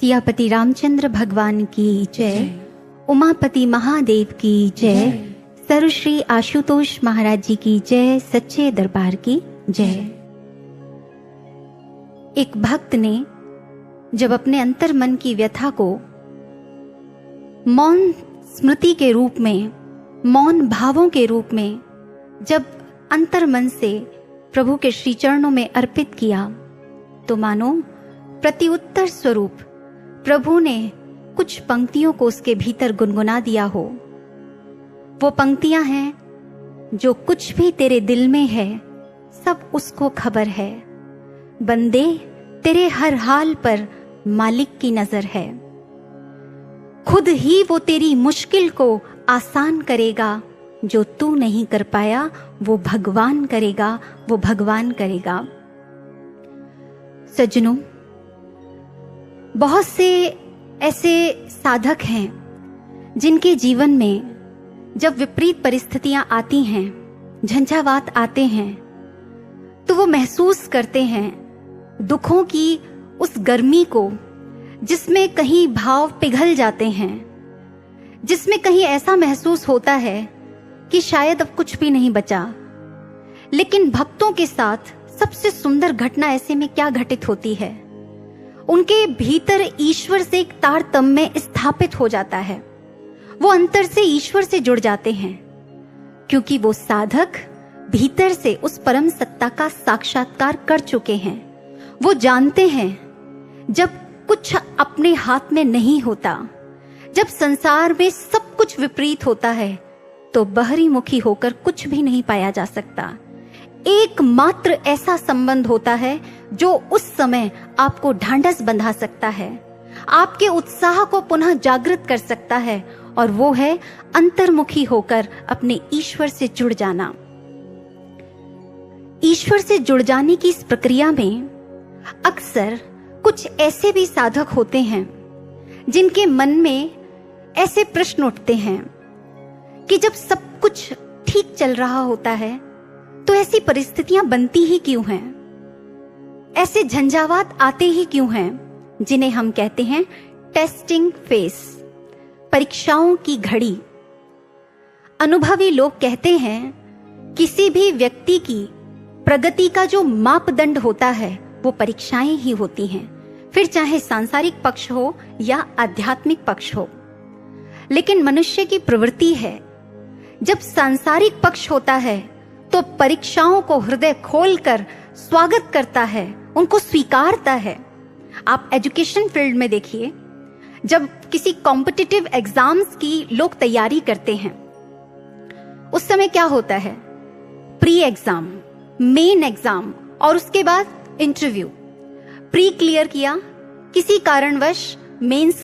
सियापति रामचंद्र भगवान की जय, उमापति महादेव की जय, सर्वश्री आशुतोष महाराज जी की जय, सच्चे दरबार की जय। एक भक्त ने जब अपने अंतर मन की व्यथा को मौन स्मृति के रूप में, मौन भावों के रूप में जब अंतर मन से प्रभु के श्री चरणों में अर्पित किया, तो मानो प्रत्युत्तर स्वरूप प्रभु ने कुछ पंक्तियों को उसके भीतर गुनगुना दिया हो। वो पंक्तियां हैं, जो कुछ भी तेरे दिल में है सब उसको खबर है, बंदे तेरे हर हाल पर मालिक की नजर है, खुद ही वो तेरी मुश्किल को आसान करेगा, जो तू नहीं कर पाया वो भगवान करेगा, वो भगवान करेगा। सज्जनों, बहुत से ऐसे साधक हैं जिनके जीवन में जब विपरीत परिस्थितियां आती हैं, झंझावात आते हैं, तो वो महसूस करते हैं दुखों की उस गर्मी को, जिसमें कहीं भाव पिघल जाते हैं, जिसमें कहीं ऐसा महसूस होता है कि शायद अब कुछ भी नहीं बचा। लेकिन भक्तों के साथ सबसे सुंदर घटना ऐसे में क्या घटित होती है, उनके भीतर ईश्वर से एक तारतम्य स्थापित हो जाता है। वो अंतर से ईश्वर से जुड़ जाते हैं, क्योंकि वो साधक भीतर से उस परम सत्ता का साक्षात्कार कर चुके हैं। वो जानते हैं जब कुछ अपने हाथ में नहीं होता, जब संसार में सब कुछ विपरीत होता है, तो बहरी मुखी होकर कुछ भी नहीं पाया जा सकता। एकमात्र ऐसा संबंध होता है जो उस समय आपको ढांढस बंधा सकता है, आपके उत्साह को पुनः जागृत कर सकता है, और वो है अंतर्मुखी होकर अपने ईश्वर से जुड़ जाना। ईश्वर से जुड़ जाने की इस प्रक्रिया में अक्सर कुछ ऐसे भी साधक होते हैं जिनके मन में ऐसे प्रश्न उठते हैं कि जब सब कुछ ठीक चल रहा होता है तो ऐसी परिस्थितियां बनती ही क्यों हैं, ऐसे झंझावात आते ही क्यों हैं, जिन्हें हम कहते हैं टेस्टिंग फेस, परीक्षाओं की घड़ी। अनुभवी लोग कहते हैं किसी भी व्यक्ति की प्रगति का जो मापदंड होता है वो परीक्षाएं ही होती हैं, फिर चाहे सांसारिक पक्ष हो या आध्यात्मिक पक्ष हो। लेकिन मनुष्य की प्रवृत्ति है, जब सांसारिक पक्ष होता है तो परीक्षाओं को हृदय खोलकर स्वागत करता है, उनको स्वीकारता है। आप एजुकेशन फील्ड में देखिए, जब किसी कॉम्पिटिटिव एग्जाम्स की लोग तैयारी करते हैं, उस समय क्या होता है, प्री एग्जाम, मेन एग्जाम और उसके बाद इंटरव्यू। प्री क्लियर किया, किसी कारणवश मेंस